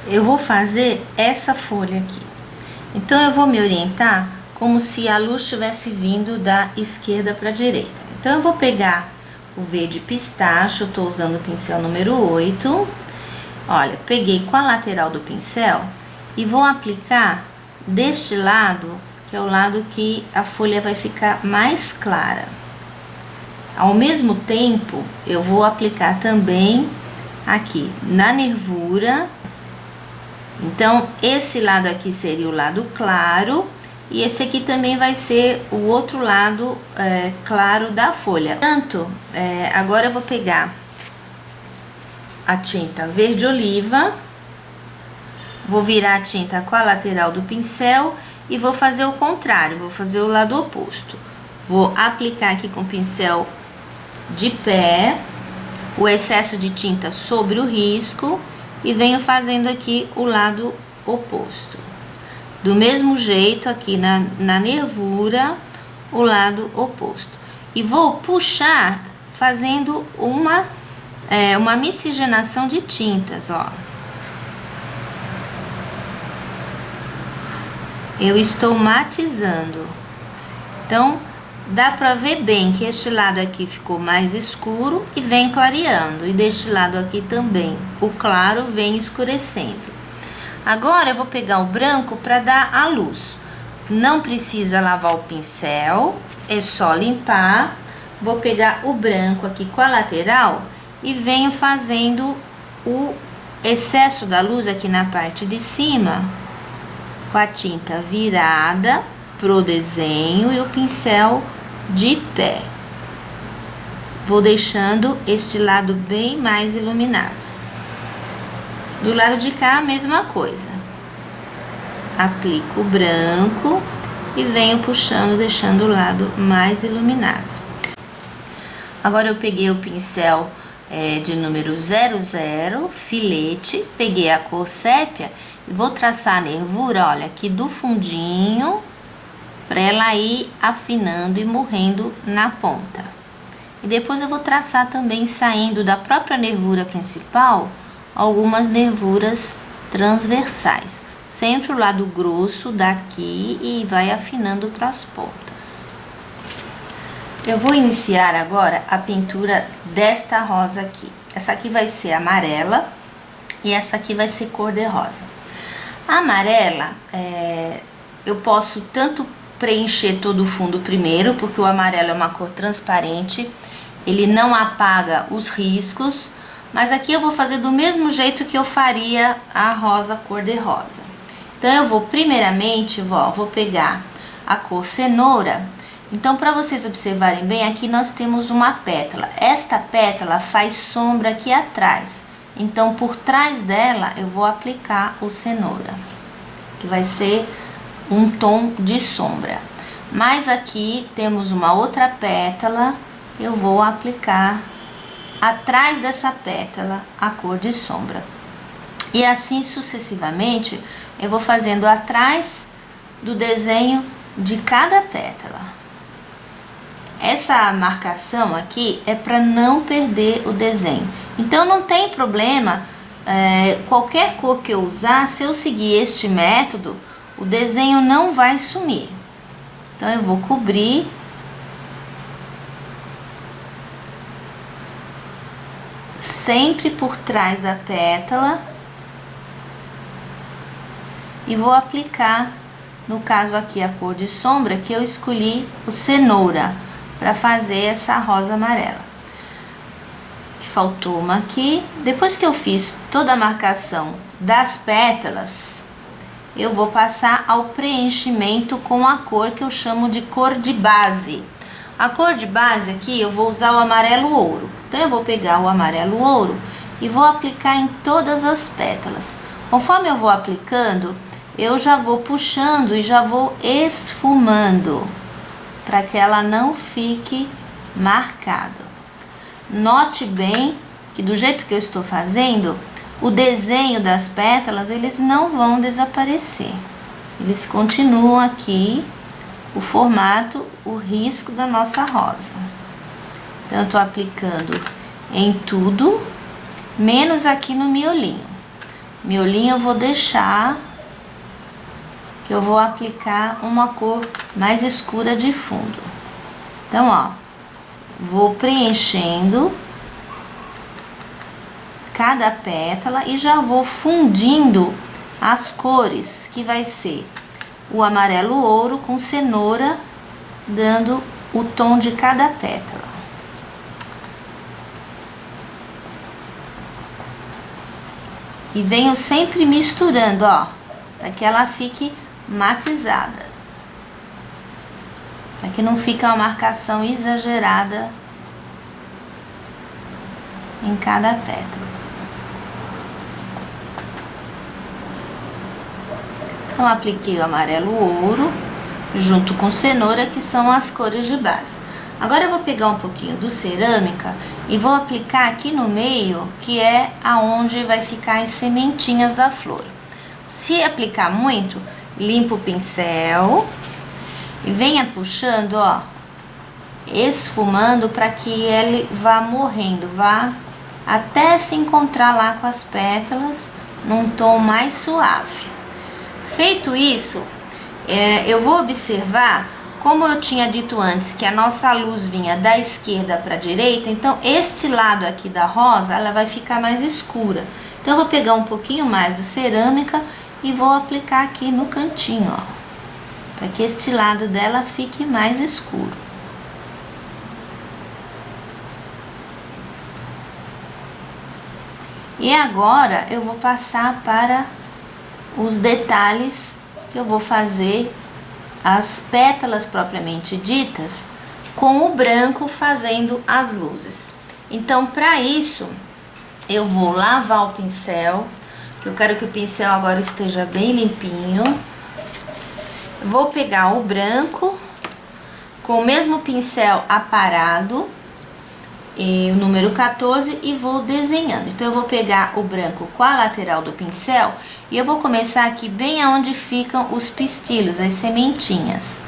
eu vou fazer essa folha aqui. Então, eu vou me orientar como se a luz estivesse vindo da esquerda para a direita. Então, eu vou pegar o verde pistache, eu tô usando o pincel número 8. Olha, peguei com a lateral do pincel e vou aplicar deste lado, que é o lado que a folha vai ficar mais clara. Ao mesmo tempo, eu vou aplicar também aqui na nervura. Então, esse lado aqui seria o lado claro, e esse aqui também vai ser o outro lado claro da folha. Portanto, agora eu vou pegar a tinta verde oliva, vou virar a tinta com a lateral do pincel e vou fazer o contrário, vou fazer o lado oposto. Vou aplicar aqui com o pincel de pé o excesso de tinta sobre o risco e venho fazendo aqui o lado oposto. Do mesmo jeito aqui na nervura, o lado oposto. E vou puxar fazendo uma miscigenação de tintas, ó. Eu estou matizando. Então, dá pra ver bem que este lado aqui ficou mais escuro e vem clareando. E deste lado aqui também, o claro vem escurecendo. Agora, eu vou pegar o branco para dar a luz. Não precisa lavar o pincel, é só limpar. Vou pegar o branco aqui com a lateral e venho fazendo o excesso da luz aqui na parte de cima, com a tinta virada pro desenho e o pincel de pé. Vou deixando este lado bem mais iluminado. Do lado de cá, a mesma coisa. Aplico o branco e venho puxando, deixando o lado mais iluminado. Agora eu peguei o pincel de número 00, filete, peguei a cor sépia e vou traçar a nervura, olha, aqui do fundinho, para ela ir afinando e morrendo na ponta. E depois eu vou traçar também, saindo da própria nervura principal, algumas nervuras transversais. Sempre o lado grosso daqui e vai afinando para as pontas. Eu vou iniciar agora a pintura desta rosa aqui. Essa aqui vai ser amarela e essa aqui vai ser cor-de-rosa. A amarela, eu posso tanto preencher todo o fundo primeiro, porque o amarelo é uma cor transparente, ele não apaga os riscos, mas aqui eu vou fazer do mesmo jeito que eu faria a rosa cor-de-rosa. Então, eu vou primeiramente, vou pegar a cor cenoura. Então, para vocês observarem bem, aqui nós temos uma pétala. Esta pétala faz sombra aqui atrás. Então, por trás dela, eu vou aplicar o cenoura, que vai ser um tom de sombra. Mas aqui temos uma outra pétala, eu vou aplicar atrás dessa pétala a cor de sombra. E assim sucessivamente, eu vou fazendo atrás do desenho de cada pétala. Essa marcação aqui é para não perder o desenho. Então, não tem problema, qualquer cor que eu usar, se eu seguir este método, o desenho não vai sumir. Então, eu vou cobrir sempre por trás da pétala e vou aplicar, no caso aqui, a cor de sombra, que eu escolhi o cenoura para fazer essa rosa amarela. Faltou uma aqui. Depois que eu fiz toda a marcação das pétalas, eu vou passar ao preenchimento com a cor que eu chamo de cor de base. A cor de base aqui eu vou usar o amarelo ouro. Então, eu vou pegar o amarelo ouro e vou aplicar em todas as pétalas. Conforme eu vou aplicando, eu já vou puxando e já vou esfumando, para que ela não fique marcada. Note bem que do jeito que eu estou fazendo, o desenho das pétalas, eles não vão desaparecer. Eles continuam aqui, o formato, o risco da nossa rosa. Então, eu tô aplicando em tudo, menos aqui no miolinho. miolinho eu vou deixar, que eu vou aplicar uma cor mais escura de fundo. Então, ó, vou preenchendo cada pétala e já vou fundindo as cores, que vai ser o amarelo ouro com cenoura, dando o tom de cada pétala. E venho sempre misturando, ó, para que ela fique matizada. Para que não fique uma marcação exagerada em cada pétala. Então, apliquei o amarelo ouro junto com cenoura, que são as cores de base. Agora eu vou pegar um pouquinho do cerâmica e vou aplicar aqui no meio, que é aonde vai ficar as sementinhas da flor. Se aplicar muito, limpa o pincel e venha puxando, ó, esfumando para que ele vá morrendo, vá até se encontrar lá com as pétalas num tom mais suave. Feito isso, eu vou observar, como eu tinha dito antes, que a nossa luz vinha da esquerda para a direita, então este lado aqui da rosa, ela vai ficar mais escura. Então eu vou pegar um pouquinho mais do cerâmica e vou aplicar aqui no cantinho, ó, para que este lado dela fique mais escuro. E agora eu vou passar para os detalhes que eu vou fazer as pétalas propriamente ditas com o branco, fazendo as luzes. Então, para isso, eu vou lavar o pincel, que eu quero que o pincel agora esteja bem limpinho. Vou pegar o branco com o mesmo pincel aparado, o número 14, e vou desenhando. Então eu vou pegar o branco com a lateral do pincel e eu vou começar aqui bem aonde ficam os pistilhos, as sementinhas.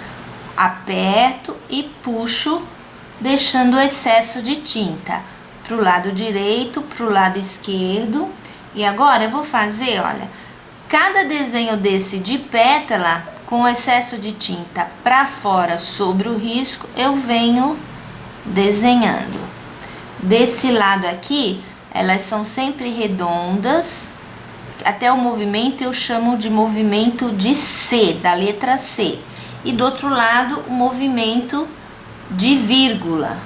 Aperto e puxo, deixando o excesso de tinta pro lado direito, pro lado esquerdo. E agora eu vou fazer, olha, cada desenho desse de pétala com excesso de tinta para fora sobre o risco, eu venho desenhando. Desse lado aqui, elas são sempre redondas, até o movimento eu chamo de movimento de C, da letra C. E do outro lado, o movimento de vírgula.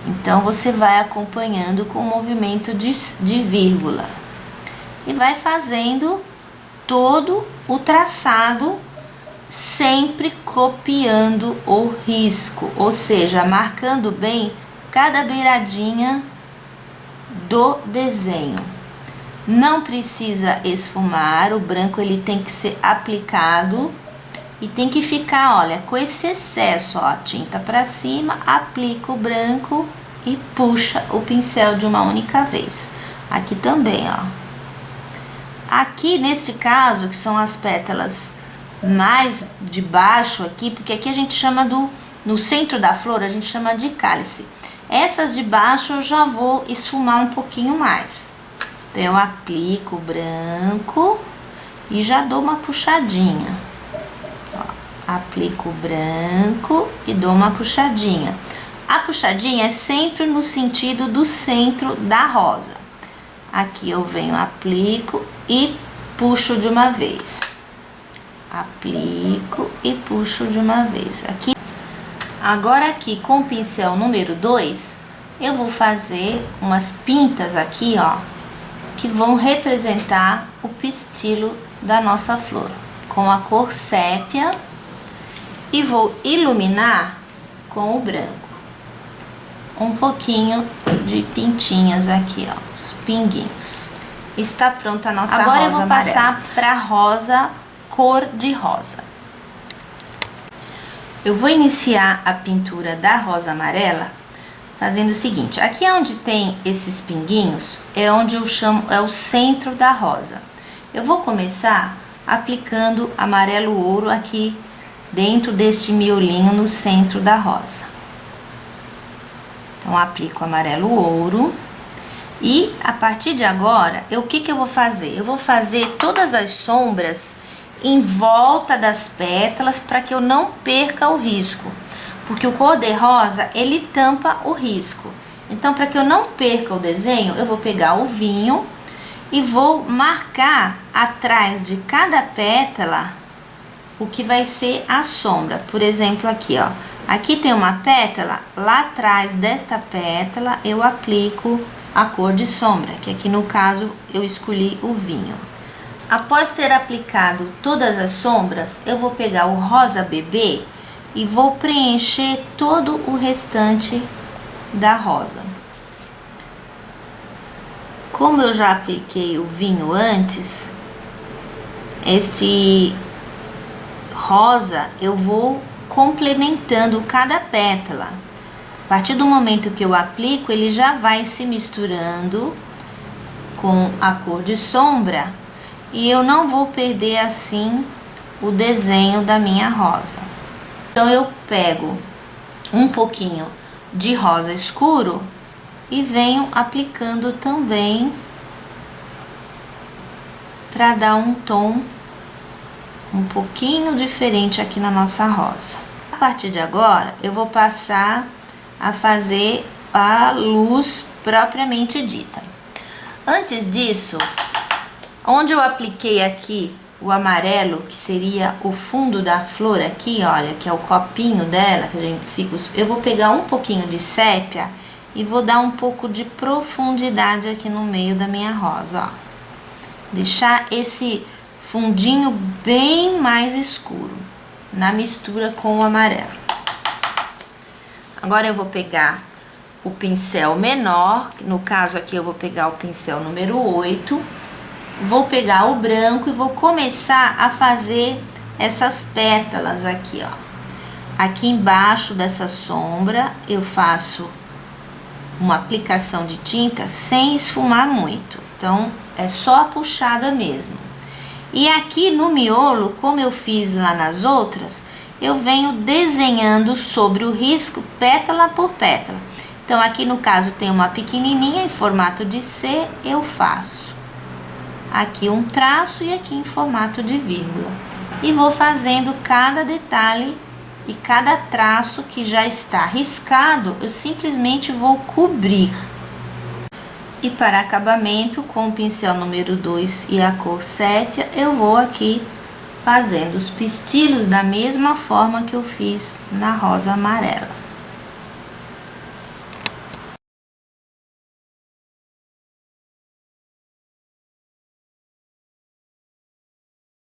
Então, você vai acompanhando com o movimento de vírgula. E vai fazendo todo o traçado, sempre copiando o risco, ou seja, marcando bem cada beiradinha do desenho. Não precisa esfumar, o branco ele tem que ser aplicado e tem que ficar, olha, com esse excesso, ó, tinta para cima, aplica o branco e puxa o pincel de uma única vez. Aqui também, ó. Aqui nesse caso, que são as pétalas mais de baixo aqui, porque aqui a gente chama no centro da flor, a gente chama de cálice. Essas de baixo eu já vou esfumar um pouquinho mais. Então, eu aplico o branco e já dou uma puxadinha. Ó, aplico o branco e dou uma puxadinha. A puxadinha é sempre no sentido do centro da rosa. Aqui eu venho, aplico e puxo de uma vez. Aplico e puxo de uma vez. Aqui. Agora aqui com o pincel número 2, eu vou fazer umas pintas aqui, ó, que vão representar o pistilo da nossa flor, com a cor sépia, e vou iluminar com o branco. Um pouquinho de pintinhas aqui, ó, os pinguinhos. Está pronta a nossa rosa amarela. Agora eu vou passar para rosa, cor de rosa. Eu vou iniciar a pintura da rosa amarela fazendo o seguinte: aqui onde tem esses pinguinhos é onde eu chamo, é o centro da rosa. Eu vou começar aplicando amarelo ouro aqui dentro deste miolinho no centro da rosa. Então, aplico amarelo ouro E a partir de agora, o que eu vou fazer? Eu vou fazer todas as sombras em volta das pétalas para que eu não perca o risco. Porque o cor-de-rosa, ele tampa o risco. Então, para que eu não perca o desenho, eu vou pegar o vinho e vou marcar atrás de cada pétala o que vai ser a sombra. Por exemplo, aqui, ó. Aqui tem uma pétala, lá atrás desta pétala eu aplico a cor de sombra, que aqui no caso eu escolhi o vinho. Após ter aplicado todas as sombras, eu vou pegar o rosa bebê e vou preencher todo o restante da rosa. Como eu já apliquei o vinho antes, este rosa eu vou complementando cada pétala. A partir do momento que eu aplico, ele já vai se misturando com a cor de sombra e eu não vou perder assim o desenho da minha rosa. Então eu pego um pouquinho de rosa escuro e venho aplicando também para dar um tom um pouquinho diferente aqui na nossa rosa. A partir de agora, eu vou passar a fazer a luz propriamente dita. Antes disso, onde eu apliquei aqui o amarelo, que seria o fundo da flor aqui, olha, que é o copinho dela, que a gente fica, eu vou pegar um pouquinho de sépia e vou dar um pouco de profundidade aqui no meio da minha rosa, ó. Deixar esse fundinho bem mais escuro na mistura com o amarelo. Agora eu vou pegar o pincel menor, no caso aqui eu vou pegar o pincel número 8, vou pegar o branco e vou começar a fazer essas pétalas aqui, ó. Aqui embaixo dessa sombra eu faço uma aplicação de tinta sem esfumar muito, então é só a puxada mesmo. E aqui no miolo, como eu fiz lá nas outras, eu venho desenhando sobre o risco pétala por pétala. Então aqui no caso tem uma pequenininha em formato de C, eu faço aqui um traço e aqui em formato de vírgula. E vou fazendo cada detalhe e cada traço que já está riscado, eu simplesmente vou cobrir. E para acabamento, com o pincel número 2 e a cor sépia, eu vou aqui fazendo os pistilhos da mesma forma que eu fiz na rosa amarela.